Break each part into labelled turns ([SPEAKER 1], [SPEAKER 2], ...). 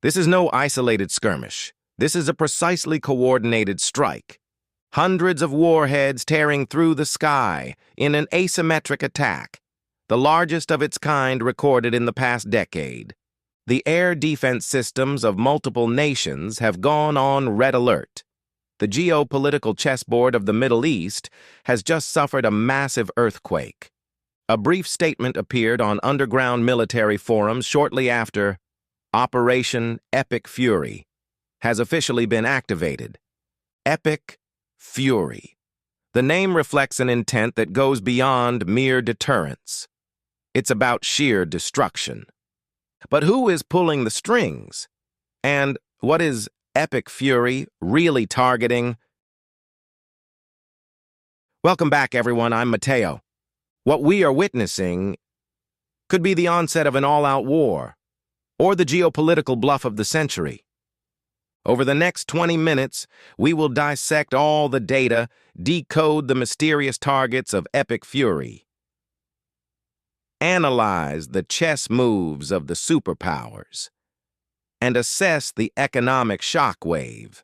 [SPEAKER 1] This is no isolated skirmish. This is a precisely coordinated strike. Hundreds of warheads tearing through the sky in an asymmetric attack, the largest of its kind recorded in the past decade. The air defense systems of multiple nations have gone on red alert. The geopolitical chessboard of the Middle East has just suffered a massive earthquake. A brief statement appeared on underground military forums shortly after Operation Epic Fury has officially been activated. Epic Fury. The name reflects an intent that goes beyond mere deterrence. It's about sheer destruction. But who is pulling the strings? And what is Epic Fury really targeting? Welcome back, everyone. I'm Mateo. What we are witnessing could be the onset of an all-out war, or the geopolitical bluff of the century. Over the next 20 minutes, we will dissect all the data, decode the mysterious targets of Epic Fury, analyze the chess moves of the superpowers, and assess the economic shockwave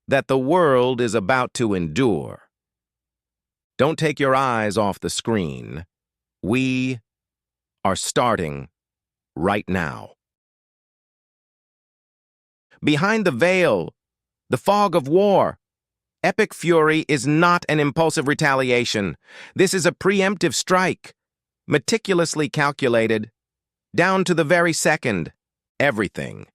[SPEAKER 1] that the world is about to endure. Don't take your eyes off the screen. We are starting right now. Behind the veil, the fog of war, Epic Fury is not an impulsive retaliation. This is a preemptive strike, meticulously calculated, down to the very second. Everything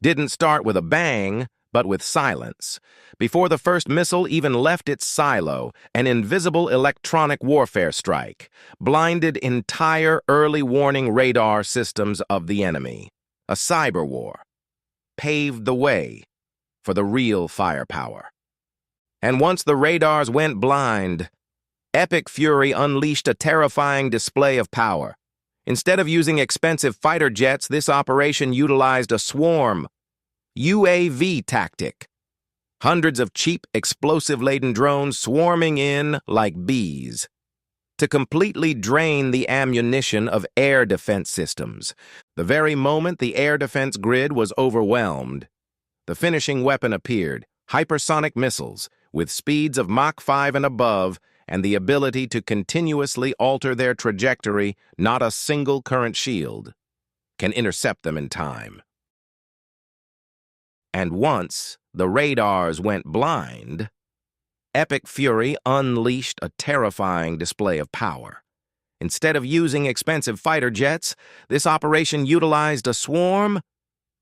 [SPEAKER 1] didn't start with a bang, but with silence. Before the first missile even left its silo, an invisible electronic warfare strike blinded entire early warning radar systems of the enemy. A cyber war paved the way for the real firepower. And once the radars went blind, Epic Fury unleashed a terrifying display of power. Instead of using expensive fighter jets, this operation utilized a swarm UAV tactic. Hundreds of cheap, explosive-laden drones swarming in like bees to completely drain the ammunition of air defense systems. The very moment the air defense grid was overwhelmed, the finishing weapon appeared: hypersonic missiles with speeds of Mach 5 and above, and the ability to continuously alter their trajectory. Not a single current shield can intercept them in time. And once the radars went blind, Epic Fury unleashed a terrifying display of power. Instead of using expensive fighter jets, this operation utilized a swarm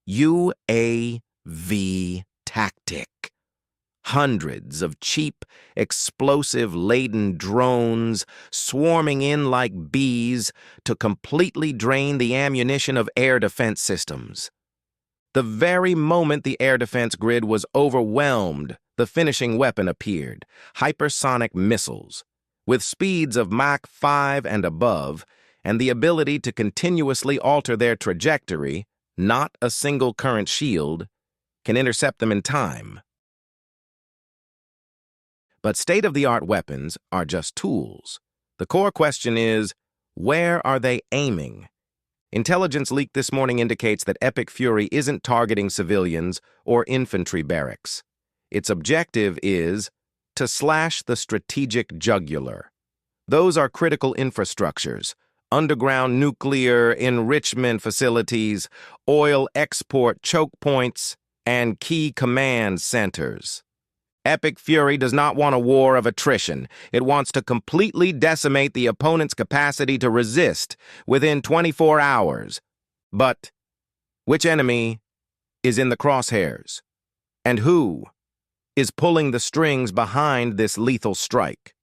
[SPEAKER 1] UAV tactic. Hundreds of cheap, explosive-laden drones swarming in like bees to completely drain the ammunition of air defense systems. The very moment the air defense grid was overwhelmed, the finishing weapon appeared: hypersonic missiles with speeds of Mach 5 and above, and the ability to continuously alter their trajectory. Not a single current shield can intercept them in time. But state-of-the-art weapons are just tools. The core question is, where are they aiming? Intelligence leak this morning indicates that Epic Fury isn't targeting civilians or infantry barracks. Its objective is to slash the strategic jugular. Those are critical infrastructures: underground nuclear enrichment facilities, oil export choke points, and key command centers. Epic Fury does not want a war of attrition. It wants to completely decimate the opponent's capacity to resist within 24 hours. But which enemy is in the crosshairs? And who is pulling the strings behind this lethal strike?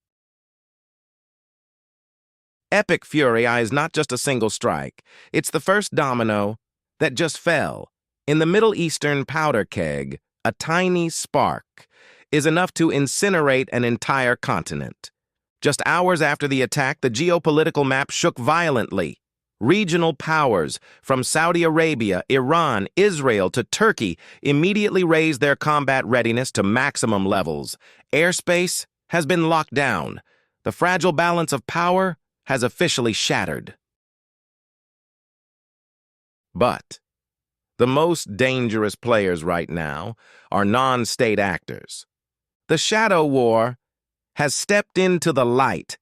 [SPEAKER 1] Epic Fury is not just a single strike. It's the first domino that just fell. In the Middle Eastern powder keg, a tiny spark is enough to incinerate an entire continent. Just hours after the attack, the geopolitical map shook violently. Regional powers from Saudi Arabia, Iran, Israel to Turkey immediately raised their combat readiness to maximum levels. Airspace has been locked down. The fragile balance of power has officially shattered. But the most dangerous players right now are non-state actors. The shadow war has stepped into the light.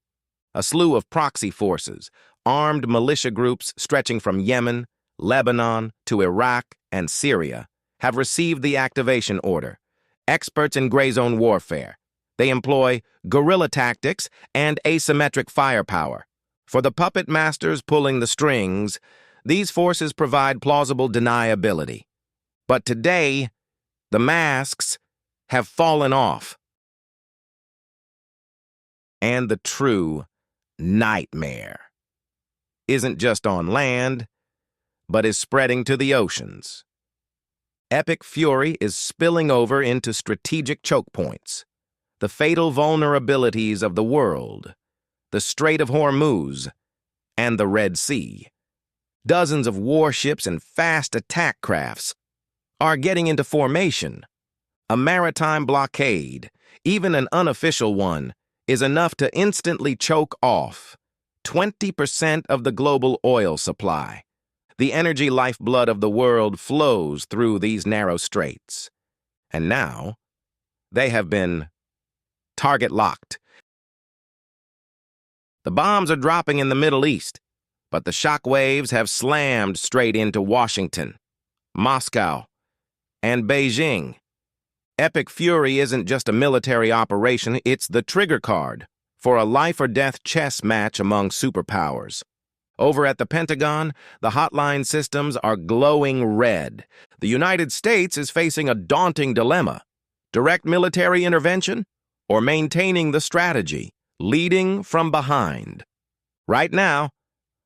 [SPEAKER 1] A slew of proxy forces, armed militia groups stretching from Yemen, Lebanon to Iraq and Syria, have received the activation order. Experts in gray zone warfare. They employ guerrilla tactics and asymmetric firepower. For the puppet masters pulling the strings, these forces provide plausible deniability. But today, the masks have fallen off. And the true nightmare isn't just on land, but is spreading to the oceans. Epic fury is spilling over into strategic chokepoints, the fatal vulnerabilities of the world, the Strait of Hormuz, and the Red Sea. Dozens of warships and fast attack crafts are getting into formation. A maritime blockade, even an unofficial one, is enough to instantly choke off 20% of the global oil supply. The energy lifeblood of the world flows through these narrow straits. And now, they have been target locked. The bombs are dropping in the Middle East, but the shockwaves have slammed straight into Washington, Moscow, and Beijing. Epic fury isn't just a military operation, it's the trigger card for a life-or-death chess match among superpowers. Over at the Pentagon, the hotline systems are glowing red. The United States is facing a daunting dilemma: direct military intervention or maintaining the strategy, leading from behind. Right now,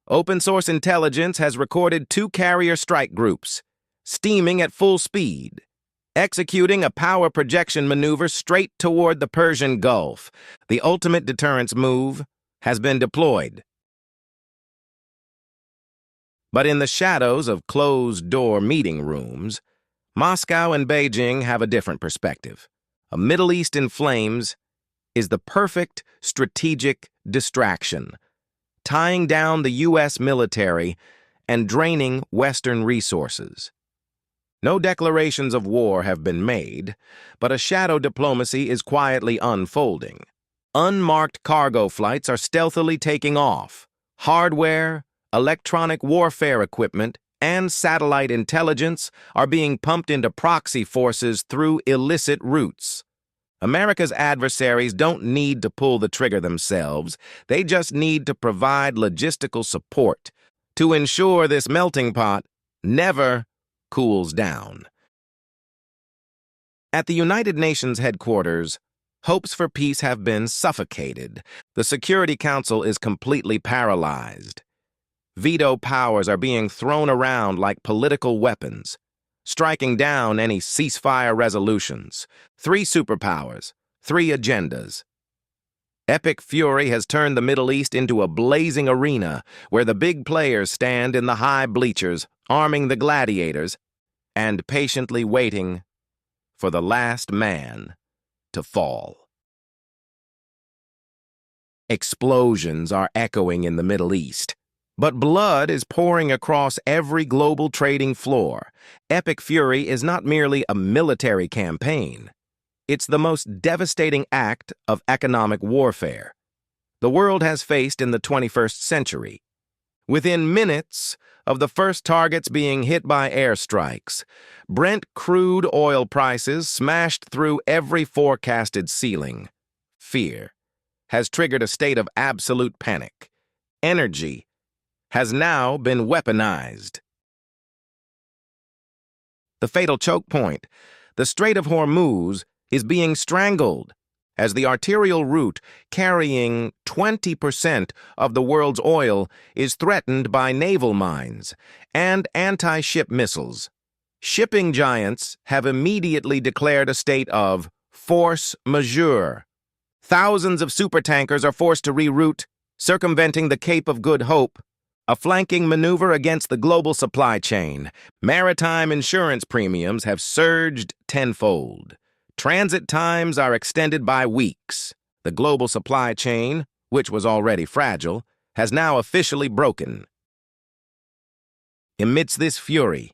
[SPEAKER 1] open-source intelligence has recorded 2 carrier strike groups, steaming at full speed, executing a power projection maneuver straight toward the Persian Gulf. The ultimate deterrence move has been deployed. But in the shadows of closed-door meeting rooms, Moscow and Beijing have a different perspective. A Middle East in flames is the perfect strategic distraction, tying down the U.S. military and draining Western resources. No declarations of war have been made, but a shadow diplomacy is quietly unfolding. Unmarked cargo flights are stealthily taking off. Hardware, electronic warfare equipment, and satellite intelligence are being pumped into proxy forces through illicit routes. America's adversaries don't need to pull the trigger themselves. They just need to provide logistical support to ensure this melting pot never cools down. At the United Nations headquarters, hopes for peace have been suffocated. The Security Council is completely paralyzed. Veto powers are being thrown around like political weapons, striking down any ceasefire resolutions. 3 superpowers, 3 agendas. Epic fury has turned the Middle East into a blazing arena where the big players stand in the high bleachers, arming the gladiators, and patiently waiting for the last man to fall. Explosions are echoing in the Middle East, but blood is pouring across every global trading floor. Epic fury is not merely a military campaign. It's the most devastating act of economic warfare the world has faced in the 21st century. Within minutes of the first targets being hit by airstrikes, Brent crude oil prices smashed through every forecasted ceiling. Fear has triggered a state of absolute panic. Energy has now been weaponized. The fatal choke point, the Strait of Hormuz, is being strangled as the arterial route carrying 20% of the world's oil is threatened by naval mines and anti-ship missiles. Shipping giants have immediately declared a state of force majeure. Thousands of supertankers are forced to reroute, circumventing the Cape of Good Hope, a flanking maneuver against the global supply chain. Maritime insurance premiums have surged tenfold. Transit times are extended by weeks. The global supply chain, which was already fragile, has now officially broken. Amidst this fury,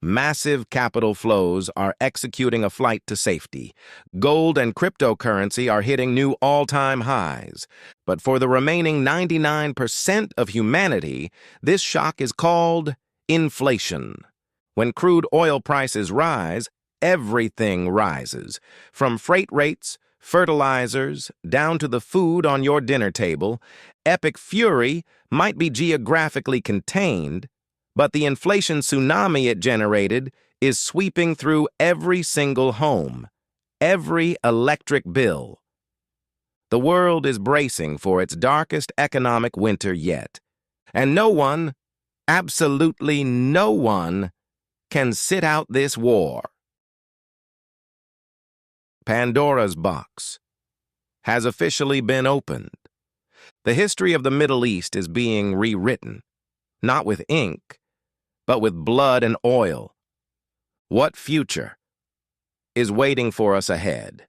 [SPEAKER 1] massive capital flows are executing a flight to safety. Gold and cryptocurrency are hitting new all-time highs. But for the remaining 99% of humanity, this shock is called inflation. When crude oil prices rise, everything rises. From freight rates, fertilizers, down to the food on your dinner table, epic fury might be geographically contained, but the inflation tsunami it generated is sweeping through every single home, every electric bill. The world is bracing for its darkest economic winter yet, and no one, absolutely no one, can sit out this war. Pandora's box has officially been opened. The history of the Middle East is being rewritten, not with ink, but with blood and oil. What future is waiting for us ahead?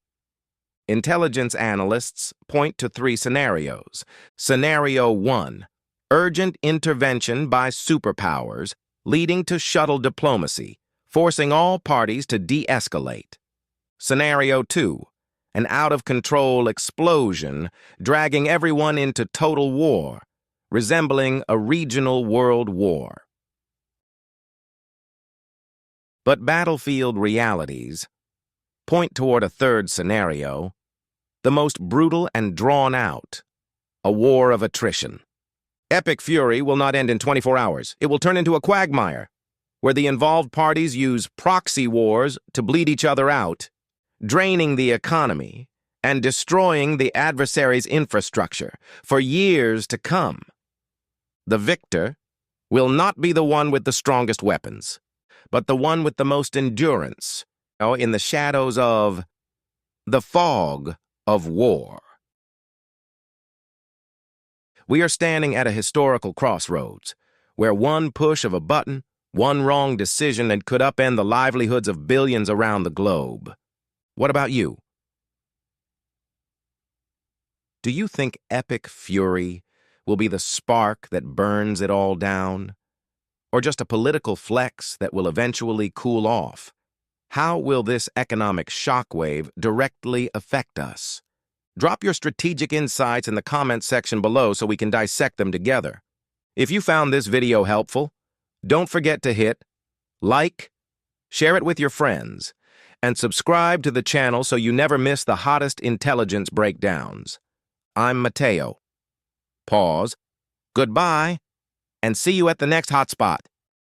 [SPEAKER 1] Intelligence analysts point to 3 scenarios. Scenario 1, urgent intervention by superpowers, leading to shuttle diplomacy, forcing all parties to de-escalate. Scenario 2, an out-of-control explosion, dragging everyone into total war, resembling a regional world war. But battlefield realities point toward a third scenario, the most brutal and drawn out, a war of attrition. Epic fury will not end in 24 hours. It will turn into a quagmire, where the involved parties use proxy wars to bleed each other out, draining the economy and destroying the adversary's infrastructure for years to come. The victor will not be the one with the strongest weapons, but the one with the most endurance, in the shadows of the fog of war. We are standing at a historical crossroads, where one push of a button, one wrong decision, and could upend the livelihoods of billions around the globe. What about you? Do you think epic fury will be the spark that burns it all down? Or just a political flex that will eventually cool off? How will this economic shockwave directly affect us? Drop your strategic insights in the comments section below so we can dissect them together. If you found this video helpful, don't forget to hit like, share it with your friends, and subscribe to the channel so you never miss the hottest intelligence breakdowns. I'm Mateo. Pause. Goodbye, and see you at the next hotspot.